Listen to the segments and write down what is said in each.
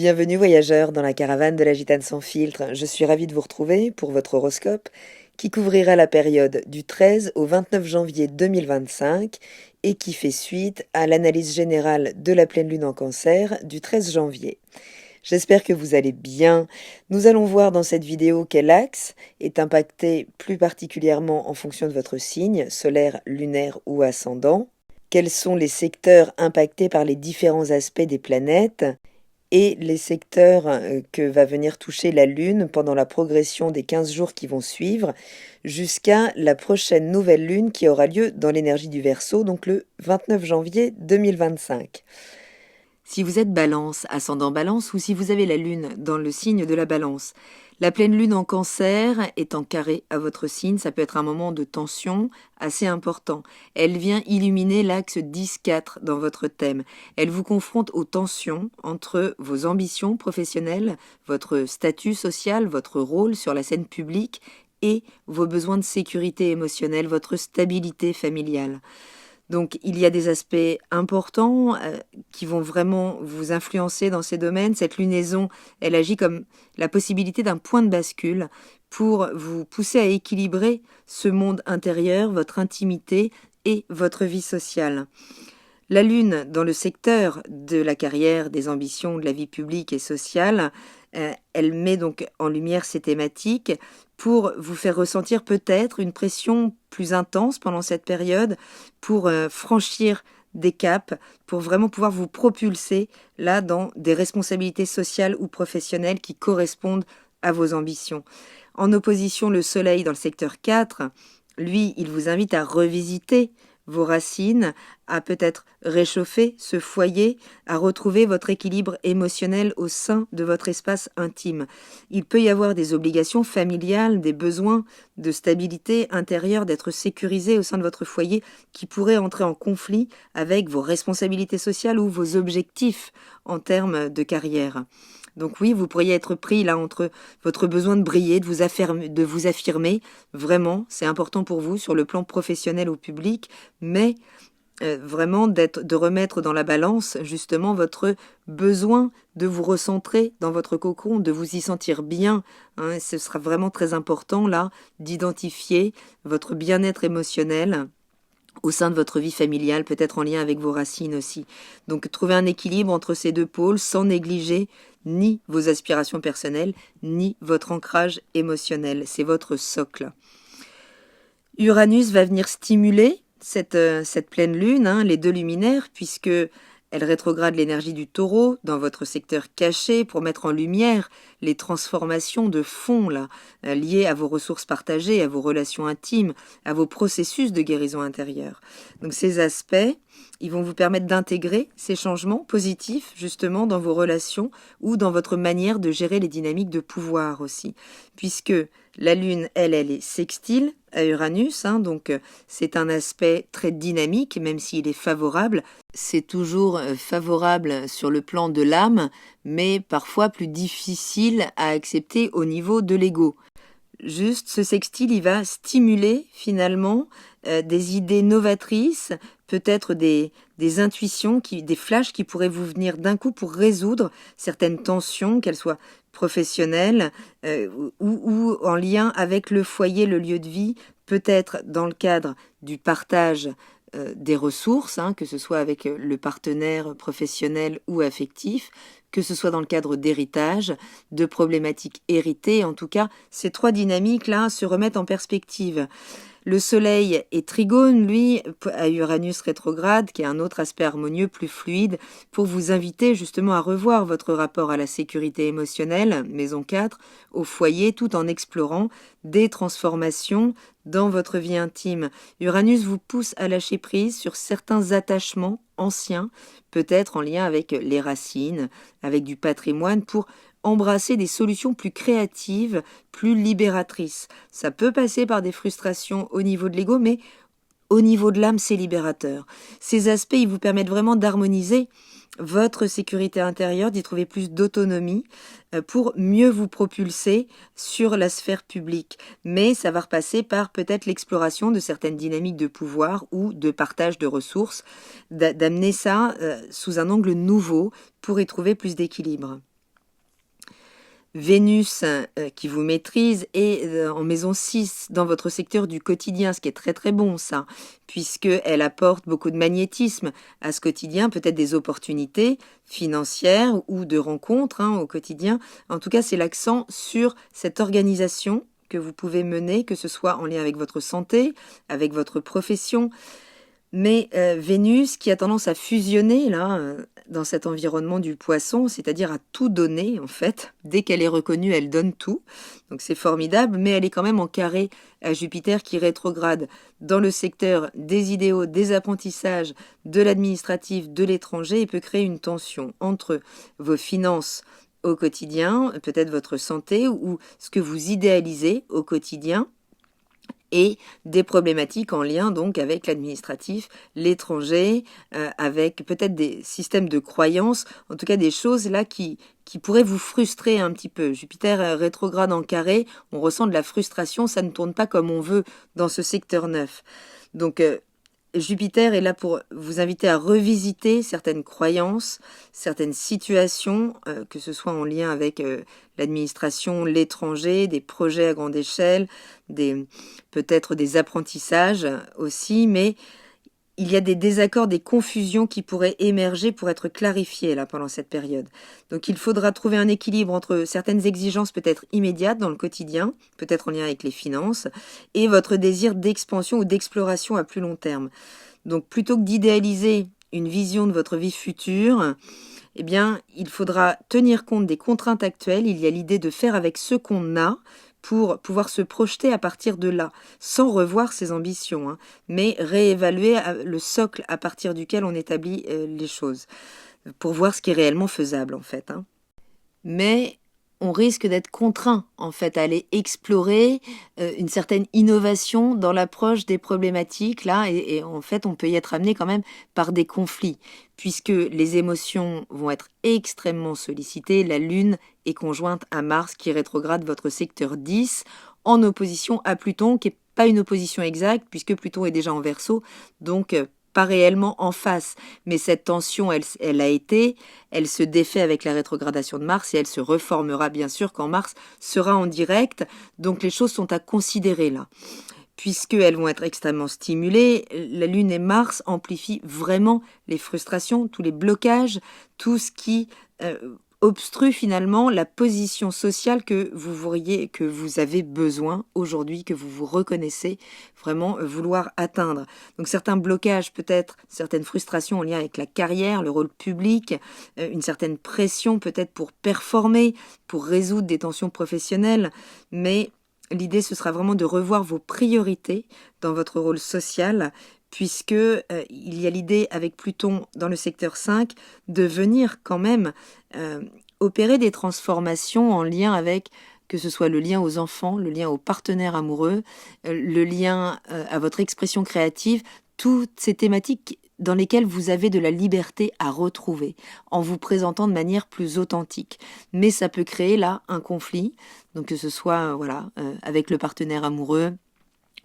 Bienvenue voyageurs dans la caravane de la Gitane sans filtre. Je suis ravie de vous retrouver pour votre horoscope qui couvrira la période du 13 au 29 janvier 2025 et qui fait suite à l'analyse générale de la pleine lune en Cancer du 13 janvier. J'espère que vous allez bien. Nous allons voir dans cette vidéo quel axe est impacté plus particulièrement en fonction de votre signe, solaire, lunaire ou ascendant. Quels sont les secteurs impactés par les différents aspects des planètes et les secteurs que va venir toucher la Lune pendant la progression des 15 jours qui vont suivre jusqu'à la prochaine nouvelle Lune qui aura lieu dans l'énergie du Verseau, donc le 29 janvier 2025. Si vous êtes Balance, ascendant Balance, ou si vous avez la Lune dans le signe de la Balance, la pleine Lune en Cancer est en carré à votre signe, ça peut être un moment de tension assez important. Elle vient illuminer l'axe 10-4 dans votre thème. Elle vous confronte aux tensions entre vos ambitions professionnelles, votre statut social, votre rôle sur la scène publique et vos besoins de sécurité émotionnelle, votre stabilité familiale. Donc, il y a des aspects importants qui vont vraiment vous influencer dans ces domaines. Cette lunaison, elle agit comme la possibilité d'un point de bascule pour vous pousser à équilibrer ce monde intérieur, votre intimité et votre vie sociale. La Lune, dans le secteur de la carrière, des ambitions, de la vie publique et sociale, elle met donc en lumière ces thématiques pour vous faire ressentir peut-être une pression plus intense pendant cette période, pour franchir des caps, pour vraiment pouvoir vous propulser là dans des responsabilités sociales ou professionnelles qui correspondent à vos ambitions. En opposition, le Soleil dans le secteur 4, lui, il vous invite à revisiter vos racines, à peut-être réchauffer ce foyer, à retrouver votre équilibre émotionnel au sein de votre espace intime. Il peut y avoir des obligations familiales, des besoins de stabilité intérieure, d'être sécurisé au sein de votre foyer qui pourraient entrer en conflit avec vos responsabilités sociales ou vos objectifs en termes de carrière. Donc oui, vous pourriez être pris là entre votre besoin de briller, de vous affirmer. Vraiment, c'est important pour vous sur le plan professionnel ou public, mais vraiment de remettre dans la balance justement votre besoin de vous recentrer dans votre cocon, de vous y sentir bien. Ce sera vraiment très important là d'identifier votre bien-être émotionnel au sein de votre vie familiale, peut-être en lien avec vos racines aussi. Donc trouver un équilibre entre ces deux pôles sans négliger ni vos aspirations personnelles, ni votre ancrage émotionnel. C'est votre socle. Uranus va venir stimuler cette pleine lune, les deux luminaires, puisque elle rétrograde l'énergie du taureau dans votre secteur caché pour mettre en lumière les transformations de fond là, liées à vos ressources partagées, à vos relations intimes, à vos processus de guérison intérieure. Donc ces aspects, ils vont vous permettre d'intégrer ces changements positifs justement dans vos relations ou dans votre manière de gérer les dynamiques de pouvoir aussi. Puisque la Lune, elle est sextile à Uranus, donc c'est un aspect très dynamique, même s'il est favorable. C'est toujours favorable sur le plan de l'âme, mais parfois plus difficile à accepter au niveau de l'ego. Juste, ce sextile, il va stimuler finalement des idées novatrices, peut-être des intuitions, des flashs qui pourraient vous venir d'un coup pour résoudre certaines tensions, qu'elles soient professionnelles ou en lien avec le foyer, le lieu de vie, peut-être dans le cadre du partage des ressources, que ce soit avec le partenaire professionnel ou affectif, que ce soit dans le cadre d'héritage, de problématiques héritées. En tout cas, ces trois dynamiques-là se remettent en perspective. Le Soleil est trigone, lui, à Uranus rétrograde, qui est un autre aspect harmonieux, plus fluide, pour vous inviter justement à revoir votre rapport à la sécurité émotionnelle, maison 4, au foyer, tout en explorant des transformations dans votre vie intime. Uranus vous pousse à lâcher prise sur certains attachements anciens, peut-être en lien avec les racines, avec du patrimoine, pour embrasser des solutions plus créatives, plus libératrices. Ça peut passer par des frustrations au niveau de l'ego, mais au niveau de l'âme, c'est libérateur. Ces aspects, ils vous permettent vraiment d'harmoniser votre sécurité intérieure, d'y trouver plus d'autonomie pour mieux vous propulser sur la sphère publique. Mais ça va repasser par peut-être l'exploration de certaines dynamiques de pouvoir ou de partage de ressources, d'amener ça sous un angle nouveau pour y trouver plus d'équilibre. Vénus qui vous maîtrise est en maison 6 dans votre secteur du quotidien, ce qui est très très bon ça, puisqu'elle apporte beaucoup de magnétisme à ce quotidien, peut-être des opportunités financières ou de rencontres au quotidien. En tout cas, c'est l'accent sur cette organisation que vous pouvez mener, que ce soit en lien avec votre santé, avec votre profession. Mais Vénus, qui a tendance à fusionner là, dans cet environnement du poisson, c'est-à-dire à tout donner en fait, dès qu'elle est reconnue, elle donne tout. Donc c'est formidable, mais elle est quand même en carré à Jupiter qui rétrograde dans le secteur des idéaux, des apprentissages, de l'administratif, de l'étranger, et peut créer une tension entre vos finances au quotidien, peut-être votre santé ou ce que vous idéalisez au quotidien, et des problématiques en lien donc avec l'administratif, l'étranger, avec peut-être des systèmes de croyances, en tout cas des choses là qui pourraient vous frustrer un petit peu. Jupiter rétrograde en carré, on ressent de la frustration, ça ne tourne pas comme on veut dans ce secteur 9. Donc Jupiter est là pour vous inviter à revisiter certaines croyances, certaines situations, que ce soit en lien avec l'administration, l'étranger, des projets à grande échelle, peut-être des apprentissages aussi, mais il y a des désaccords, des confusions qui pourraient émerger pour être clarifiées là pendant cette période. Donc il faudra trouver un équilibre entre certaines exigences peut-être immédiates dans le quotidien, peut-être en lien avec les finances, et votre désir d'expansion ou d'exploration à plus long terme. Donc plutôt que d'idéaliser une vision de votre vie future, eh bien, il faudra tenir compte des contraintes actuelles. Il y a l'idée de faire avec ce qu'on a pour pouvoir se projeter à partir de là, sans revoir ses ambitions, mais réévaluer le socle à partir duquel on établit les choses, pour voir ce qui est réellement faisable en fait. Mais on risque d'être contraint en fait à aller explorer une certaine innovation dans l'approche des problématiques là, et en fait on peut y être amené quand même par des conflits, puisque les émotions vont être extrêmement sollicitées. La Lune est conjointe à Mars qui rétrograde votre secteur 10 en opposition à Pluton, qui n'est pas une opposition exacte puisque Pluton est déjà en Verseau, donc pas réellement en face, mais cette tension, elle se défait avec la rétrogradation de Mars et elle se reformera bien sûr quand Mars sera en direct. Donc les choses sont à considérer là, puisqu'elles vont être extrêmement stimulées. La Lune et Mars amplifient vraiment les frustrations, tous les blocages, tout ce qui obstrue finalement la position sociale que vous avez besoin aujourd'hui, que vous vous reconnaissez vraiment vouloir atteindre. Donc certains blocages, peut-être certaines frustrations en lien avec la carrière, le rôle public, une certaine pression peut-être pour performer, pour résoudre des tensions professionnelles, mais l'idée ce sera vraiment de revoir vos priorités dans votre rôle social, puisque il y a l'idée avec Pluton dans le secteur 5 de venir quand même opérer des transformations en lien avec, que ce soit le lien aux enfants, le lien aux partenaires amoureux, le lien à votre expression créative, toutes ces thématiques dans lesquelles vous avez de la liberté à retrouver en vous présentant de manière plus authentique. Mais ça peut créer là un conflit, donc que ce soit avec le partenaire amoureux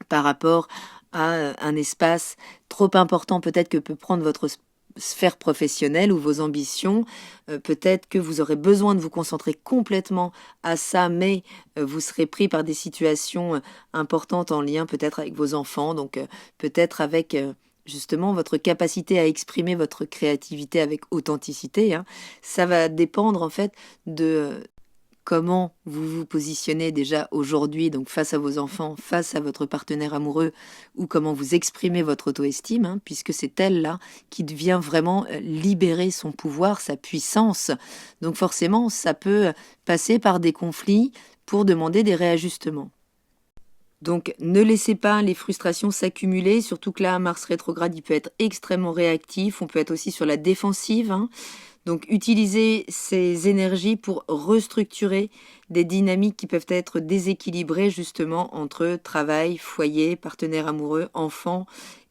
par rapport à un espace trop important peut-être que peut prendre votre sphère professionnelle ou vos ambitions. Peut-être que vous aurez besoin de vous concentrer complètement à ça, mais vous serez pris par des situations importantes en lien peut-être avec vos enfants, donc peut-être avec justement votre capacité à exprimer votre créativité avec authenticité. Ça va dépendre en fait de comment vous vous positionnez déjà aujourd'hui, donc face à vos enfants, face à votre partenaire amoureux, ou comment vous exprimez votre auto-estime, puisque c'est elle-là qui vient vraiment libérer son pouvoir, sa puissance. Donc forcément, ça peut passer par des conflits pour demander des réajustements. Donc ne laissez pas les frustrations s'accumuler, surtout que là, Mars rétrograde, il peut être extrêmement réactif, on peut être aussi sur la défensive. Donc utilisez ces énergies pour restructurer des dynamiques qui peuvent être déséquilibrées justement entre travail, foyer, partenaire amoureux, enfants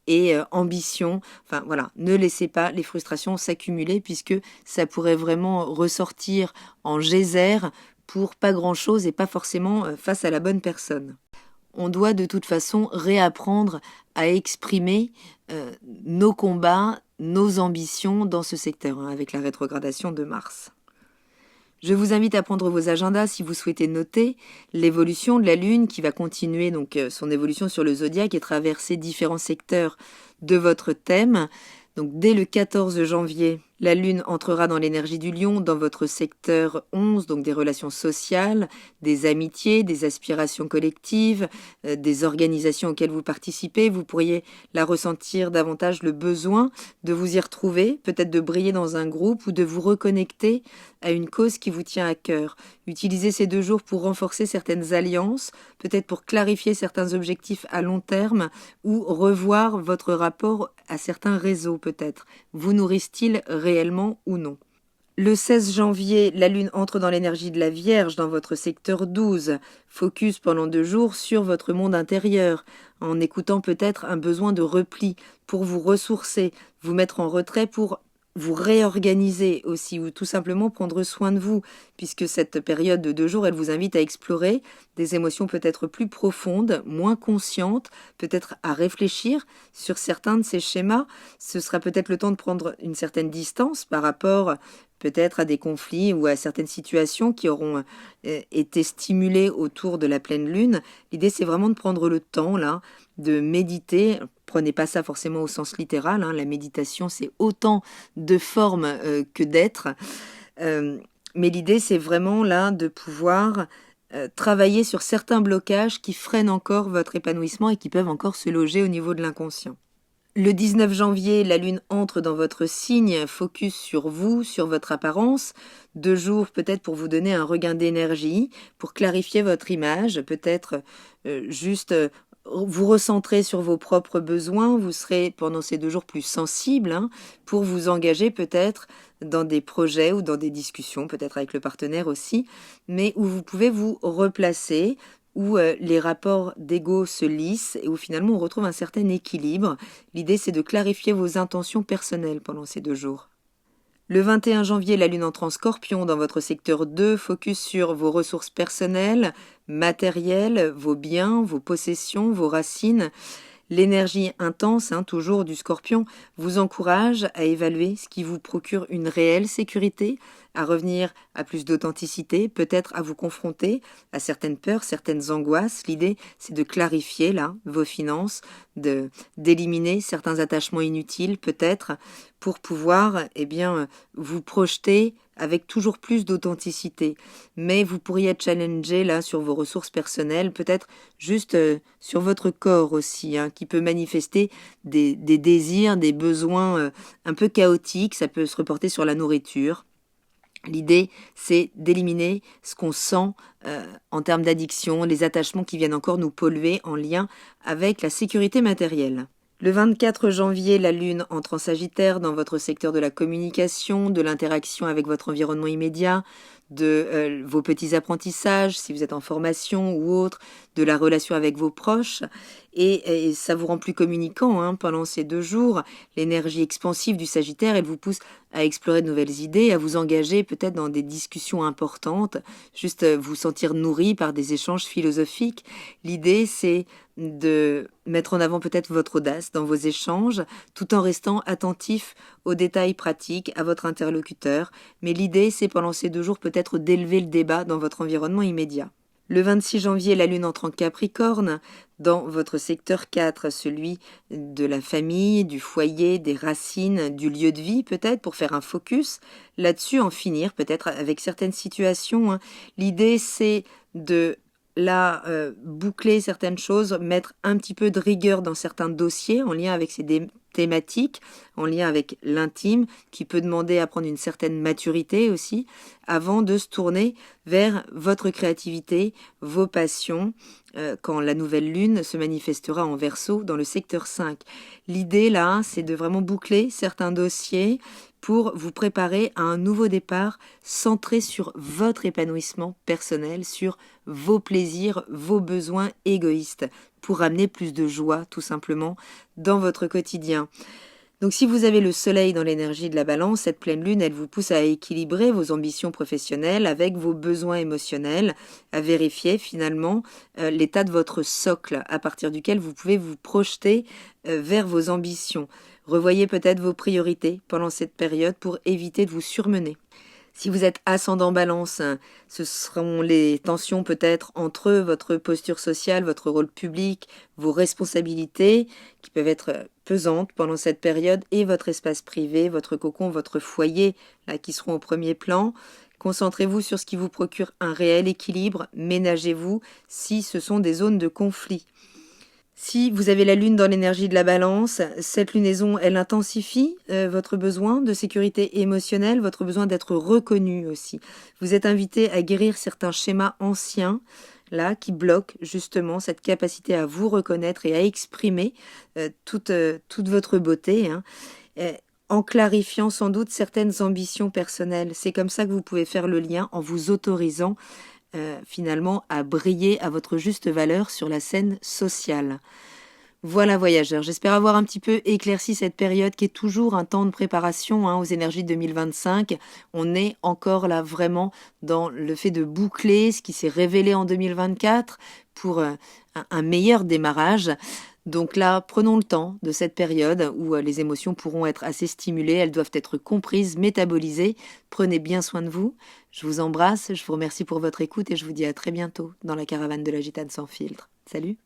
et ambition. Enfin voilà, ne laissez pas les frustrations s'accumuler puisque ça pourrait vraiment ressortir en geyser pour pas grand-chose et pas forcément face à la bonne personne. On doit de toute façon réapprendre à exprimer nos combats, nos ambitions dans ce secteur, avec la rétrogradation de Mars. Je vous invite à prendre vos agendas si vous souhaitez noter l'évolution de la Lune qui va continuer donc son évolution sur le zodiaque et traverser différents secteurs de votre thème. Donc dès le 14 janvier, la Lune entrera dans l'énergie du Lion, dans votre secteur 11, donc des relations sociales, des amitiés, des aspirations collectives, des organisations auxquelles vous participez. Vous pourriez la ressentir davantage le besoin de vous y retrouver, peut-être de briller dans un groupe ou de vous reconnecter à une cause qui vous tient à cœur. Utilisez ces 2 jours pour renforcer certaines alliances, peut-être pour clarifier certains objectifs à long terme ou revoir votre rapport à certains réseaux peut-être. Vous nourrissent-ils réellement ou non? Le 16 janvier, la Lune entre dans l'énergie de la Vierge dans votre secteur 12. Focus pendant 2 jours sur votre monde intérieur, en écoutant peut-être un besoin de repli pour vous ressourcer, vous mettre en retrait pour vous réorganiser aussi ou tout simplement prendre soin de vous, puisque cette période de 2 jours, elle vous invite à explorer des émotions peut-être plus profondes, moins conscientes, peut-être à réfléchir sur certains de ces schémas. Ce sera peut-être le temps de prendre une certaine distance par rapport peut-être à des conflits ou à certaines situations qui auront été stimulées autour de la pleine lune. L'idée, c'est vraiment de prendre le temps, là, de méditer. Prenez pas ça forcément au sens littéral, hein. La méditation, c'est autant de formes que d'êtres. Mais l'idée, c'est vraiment là de pouvoir travailler sur certains blocages qui freinent encore votre épanouissement et qui peuvent encore se loger au niveau de l'inconscient. Le 19 janvier, la Lune entre dans votre signe, focus sur vous, sur votre apparence. 2 jours peut-être pour vous donner un regain d'énergie, pour clarifier votre image, peut-être juste vous recentrer sur vos propres besoins. Vous serez pendant ces 2 jours plus sensible pour vous engager peut-être dans des projets ou dans des discussions, peut-être avec le partenaire aussi, mais où vous pouvez vous replacer, où les rapports d'ego se lissent et où finalement on retrouve un certain équilibre. L'idée, c'est de clarifier vos intentions personnelles pendant ces 2 jours. Le 21 janvier, la Lune entre en Scorpion dans votre secteur 2, focus sur vos ressources personnelles, matérielles, vos biens, vos possessions, vos racines. L'énergie intense, toujours du Scorpion, vous encourage à évaluer ce qui vous procure une réelle sécurité, à revenir à plus d'authenticité, peut-être à vous confronter à certaines peurs, certaines angoisses. L'idée, c'est de clarifier là vos finances, d'éliminer certains attachements inutiles, peut-être, pour pouvoir vous projeter avec toujours plus d'authenticité. Mais vous pourriez être challengé là sur vos ressources personnelles, peut-être juste sur votre corps aussi, qui peut manifester des désirs, des besoins un peu chaotiques. Ça peut se reporter sur la nourriture. L'idée, c'est d'éliminer ce qu'on sent en termes d'addiction, les attachements qui viennent encore nous polluer en lien avec la sécurité matérielle. Le 24 janvier, la Lune entre en Sagittaire dans votre secteur de la communication, de l'interaction avec votre environnement immédiat, de vos petits apprentissages, si vous êtes en formation ou autre, de la relation avec vos proches. Et ça vous rend plus communicant pendant ces 2 jours. L'énergie expansive du Sagittaire, elle vous pousse à explorer de nouvelles idées, à vous engager peut-être dans des discussions importantes, juste vous sentir nourri par des échanges philosophiques. L'idée, c'est de mettre en avant peut-être votre audace dans vos échanges, tout en restant attentif aux détails pratiques, à votre interlocuteur. Mais l'idée, c'est pendant ces 2 jours peut-être d'élever le débat dans votre environnement immédiat. Le 26 janvier, la Lune entre en Capricorne dans votre secteur 4, celui de la famille, du foyer, des racines, du lieu de vie peut-être, pour faire un focus là-dessus, en finir peut-être avec certaines situations. L'idée, c'est de boucler certaines choses, mettre un petit peu de rigueur dans certains dossiers en lien avec ces thématiques, en lien avec l'intime, qui peut demander à prendre une certaine maturité aussi, avant de se tourner vers votre créativité, vos passions, quand la nouvelle lune se manifestera en Verseau dans le secteur 5. L'idée là, c'est de vraiment boucler certains dossiers pour vous préparer à un nouveau départ centré sur votre épanouissement personnel, sur vos plaisirs, vos besoins égoïstes, pour amener plus de joie tout simplement dans votre quotidien. Donc si vous avez le soleil dans l'énergie de la balance, cette pleine lune, elle vous pousse à équilibrer vos ambitions professionnelles avec vos besoins émotionnels, à vérifier finalement l'état de votre socle à partir duquel vous pouvez vous projeter vers vos ambitions. Revoyez peut-être vos priorités pendant cette période pour éviter de vous surmener. Si vous êtes ascendant Balance, ce seront les tensions peut-être entre votre posture sociale, votre rôle public, vos responsabilités qui peuvent être pesantes pendant cette période et votre espace privé, votre cocon, votre foyer, là qui seront au premier plan. Concentrez-vous sur ce qui vous procure un réel équilibre, ménagez-vous si ce sont des zones de conflit. Si vous avez la lune dans l'énergie de la balance, cette lunaison, elle intensifie votre besoin de sécurité émotionnelle, votre besoin d'être reconnu aussi. Vous êtes invité à guérir certains schémas anciens, là, qui bloquent justement cette capacité à vous reconnaître et à exprimer toute votre beauté, hein, en clarifiant sans doute certaines ambitions personnelles. C'est comme ça que vous pouvez faire le lien en vous autorisant finalement à briller à votre juste valeur sur la scène sociale. Voilà voyageurs, j'espère avoir un petit peu éclairci cette période qui est toujours un temps de préparation aux énergies de 2025. On est encore là vraiment dans le fait de boucler ce qui s'est révélé en 2024 pour un meilleur démarrage. Donc là, prenons le temps de cette période où les émotions pourront être assez stimulées, elles doivent être comprises, métabolisées. Prenez bien soin de vous. Je vous embrasse, je vous remercie pour votre écoute et je vous dis à très bientôt dans la caravane de la Gitane sans filtre. Salut!